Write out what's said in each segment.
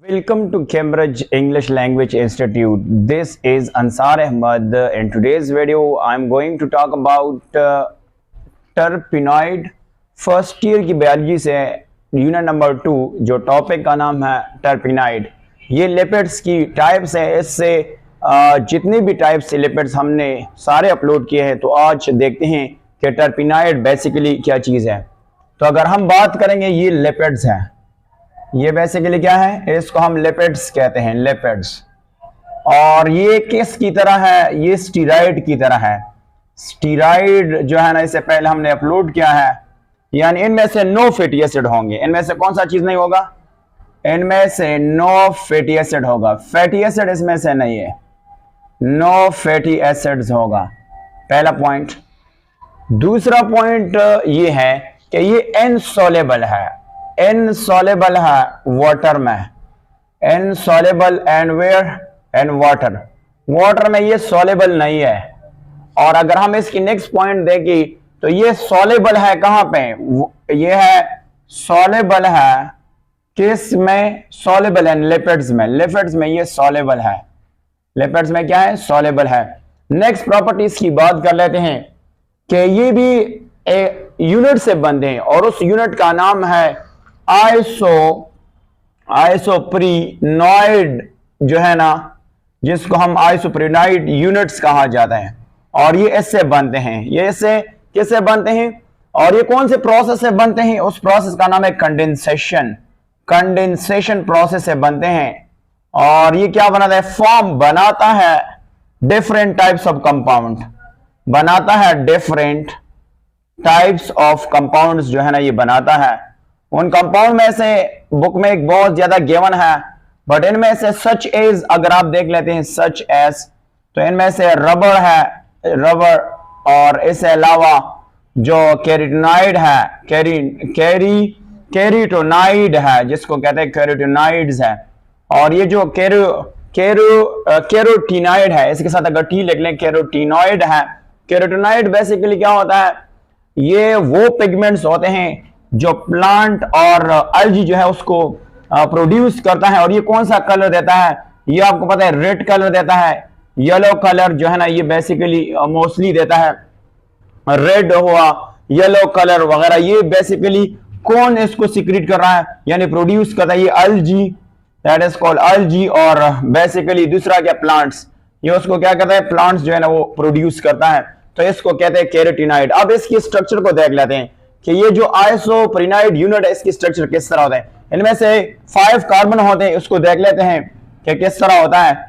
Welcome to Cambridge English Language Institute. This is Ansar Ahmad. In today's video, I'm going to talk about terpenoid. First year की biology से unit number 2 जो topic का नाम है terpenoid. ये lipids की types है। इससे जितने भी टाइप्स से लिपिड्स हमने सारे अपलोड किए हैं, तो आज देखते हैं कि terpenoid बेसिकली क्या चीज़ है। तो अगर हम बात करेंगे, ये लिपिड्स हैं। ये बेसिकली क्या है, इसको हम लिपिड्स कहते हैं, लिपिड्स। और ये किस की तरह है, ये स्टीरॉइड की तरह है। स्टीरॉइड जो है ना, इससे पहले हमने अपलोड किया है, यानी इनमें से नो फैटी एसिड होंगे। इनमें से कौन सा चीज नहीं होगा, इनमें से नो फैटी एसिड होगा। फैटी एसिड इसमें से नहीं है, नो फैटी एसिड्स होगा, पहला पॉइंट। दूसरा पॉइंट ये है कि ये इनसॉल्युबल है, इनसॉल्युबल है वाटर में, insoluble and where, and water, water में ये सॉल्युबल नहीं है। और अगर हम इसकी नेक्स्ट पॉइंट देखें तो ये सॉल्युबल है कहां पे, ये है सॉल्युबल है किस में, सॉल्युबल है लिपिड्स में। लिपिड्स में ये सॉल्युबल है, लिपिड्स में क्या है, सॉल्युबल है। नेक्स्ट प्रॉपर्टीज की बात कर लेते हैं कि ये भी एक यूनिट से बनते हैं, और उस यूनिट का नाम है आइसोप्रीनॉइड जो है ना, जिसको हम आइसोप्रीनॉइड यूनिट्स कहा जाता है। और ये इससे बनते हैं, ये इससे किससे बनते हैं, और ये कौन से प्रोसेस से बनते हैं, उस प्रोसेस का नाम है कंडेंसेशन। कंडेंसेशन प्रोसेस से बनते हैं। और ये क्या बनाता है, फॉर्म बनाता है डिफरेंट टाइप्स ऑफ कंपाउंड, बनाता है डिफरेंट टाइप्स ऑफ कंपाउंड्स जो है ना, ये बनाता है। उन कंपाउंड में से बुक में एक बहुत ज्यादा गिवन है, बट इनमें से सच एज अगर आप देख लेते हैं, सच एज, तो इनमें से रबर है, रबर, और इसके अलावा जो कैरोटिनॉइड है, कैरोटिनॉइड है, जिसको कहते हैं कैरोटिनॉइड्स है। और ये जो कैरोटिनॉइड है, इसके साथ अगर टी लिख लें, कैरोटिनॉइड है। कैरोटिनॉइड बेसिकली क्या होता है, ये वो पिगमेंट्स होते हैं जो प्लांट और अल्गी जो है उसको प्रोड्यूस करता है। और ये कौन सा कलर देता है, ये आपको पता है, रेड कलर देता है, येलो कलर जो है ना, ये बेसिकली मोस्टली देता है, रेड हुआ, येलो कलर वगैरह। ये बेसिकली कौन इसको सीक्रेट कर रहा है, यानी प्रोड्यूस करता है, ये algae, that is called algae. और बेसिकली दूसरा क्या, प्लांट्स, ये उसको क्या कहता है, प्लांट्स जो है ना वो प्रोड्यूस करता है, तो इसको कहते हैं कैरोटिनॉइड। अब इसकी स्ट्रक्चर को देख लेते हैं कि ये जो आइसोप्रीनॉइड यूनिट है, इसकी स्ट्रक्चर किस तरह होता है। इनमें से 5 कार्बन होते हैं, उसको देख लेते हैं कि किस तरह होता है।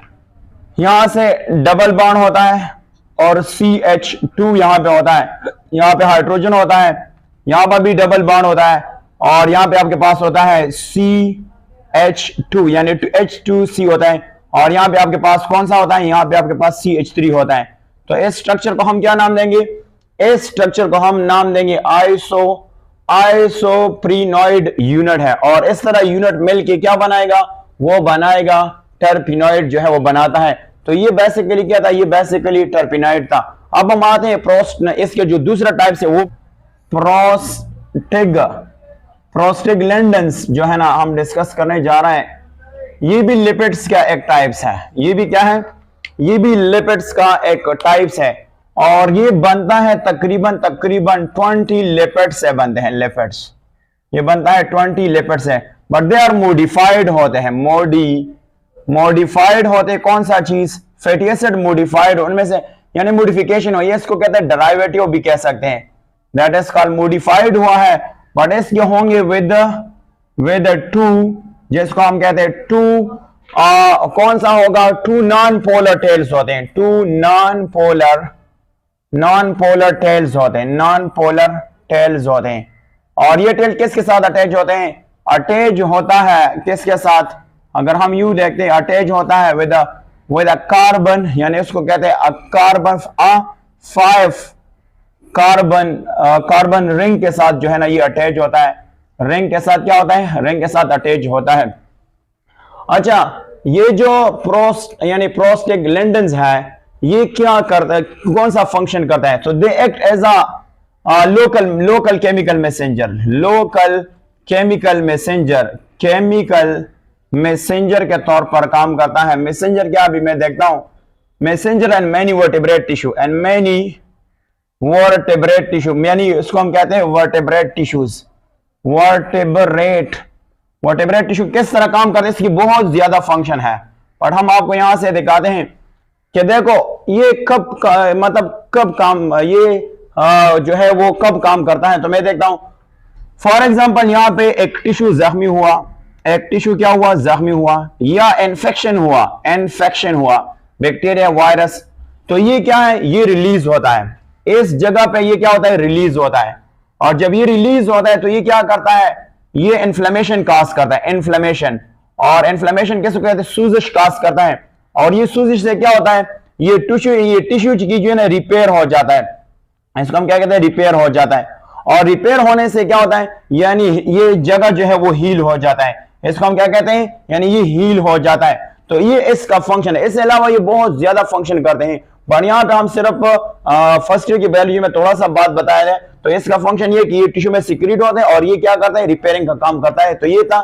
यहां से डबल बॉन्ड होता है, और CH2 यहां पे होता है, यहां पे हाइड्रोजन होता है, यहां पर भी डबल बॉन्ड होता है, और यहां पे आपके पास होता है CH2 यानी H2C होता है। और यहां पे आपके पास कौन सा होता है, यहां पे आपके पास CH3 होता है। तो इस स्ट्रक्चर को हम क्या नाम देंगे, इस स्ट्रक्चर को हम नाम देंगे आइसोप्रीनॉइड यूनिट है। और इस तरह यूनिट मिलके क्या बनाएगा, वो बनाएगा टर्पेनॉइड जो है वो बनाता है। तो ये बेसिकली क्या था, ये बेसिकली टर्पेनॉइड था। अब हम आते हैं इसके जो दूसरा टाइप है वो प्रोस्टिग्लैंड्स जो है ना, हम डिस्कस करने जा रहे हैं। ये भी लिपिड्स का एक टाइप्स है, ये भी क्या है, ये भी लिपिड्स का एक टाइप्स है। और ये बनता है तकरीबन 20 लिपिड्स से बनते हैं, लिपिड्स ये बनता है 20 लिपिड्स से, बट दे आर मॉडिफाइड होते हैं, मॉडिफाइड होते हैं। कौन सा चीज, फैटी एसिड मॉडिफाइड, उनमें से यानी मॉडिफिकेशन हो, ये इसको कहते हैं डेरिवेटिव भी कह सकते हैं, दैट इज कॉल्ड मॉडिफाइड हुआ है। बट इसके होंगे विद 2, जिसको हम कहते हैं 2 कौन सा होगा, 2 नॉन पोलर टेल्स होते हैं, 2 नॉन पोलर टेल्स होते हैं, नॉन पोलर टेल्स होते हैं। और ये टेल किसके साथ अटैच होते हैं, अटैच होता है किसके साथ, अगर हम यू देखते हैं, अटैच होता है विद अ कार्बन, यानी उसको कहते हैं कार्बन 5 कार्बन रिंग के साथ जो है ना, ये अटैच होता है। रिंग के साथ क्या होता है, रिंग के साथ अटैच होता है। अच्छा, ये जो प्रोस्टाग्लैंडिन्स है, ये क्या करता है, कौन सा फंक्शन करता है, तो they act as a local chemical messenger, chemical messenger के तौर पर काम करता है। मैसेंजर क्या, अभी मैं देखता हूं, messenger and many vertebrate tissue and many vertebrate tissue, यानी इसको हम कहते हैं वर्टेब्रेट टिश्यूज। वर्टेब्रेट टिश्यू किस तरह काम करते हैं, इसकी बहुत ज्यादा फंक्शन है, और हम आपको यहां से दिखाते हैं कि देखो ये कब काम, ये जो है वो कब काम करता है। तो मैं देखता हूं फॉर एग्जांपल यहां पे एक टिश्यू जख्मी हुआ, एक टिश्यू क्या हुआ, जख्मी हुआ, या इन्फेक्शन हुआ बैक्टीरिया वायरस, तो ये क्या है, ये रिलीज होता है इस जगह पे, ये क्या होता है, रिलीज होता है। और जब ये रिलीज होता है तो ये क्या करता है, ये इन्फ्लेमेशन काज करता है, इन्फ्लेमेशन। और इन्फ्लेमेशन किसको कहते हैं, सूजश काज करता है। और ये सूजश से क्या होता है, ये टिश्यू की जो है ना रिपेयर हो जाता है, इसको हम क्या कहते हैं, रिपेयर हो जाता है। और रिपेयर होने से क्या होता है, यानी ये जगह जो है वो हील हो जाता है, इसको हम क्या कहते हैं, यानी ये हील हो जाता है। तो ये इसका फंक्शन है। इसके अलावा ये बहुत ज्यादा फंक्शन करते हैं, पर यहां पे हम सिर्फ फर्स्ट ईयर की बायोलॉजी में थोड़ा सा बात बताया है। तो इसका फंक्शन ये कि ये टिश्यू में सिक्रीट होते हैं और ये क्या करता है, रिपेयरिंग का काम करता है। तो ये था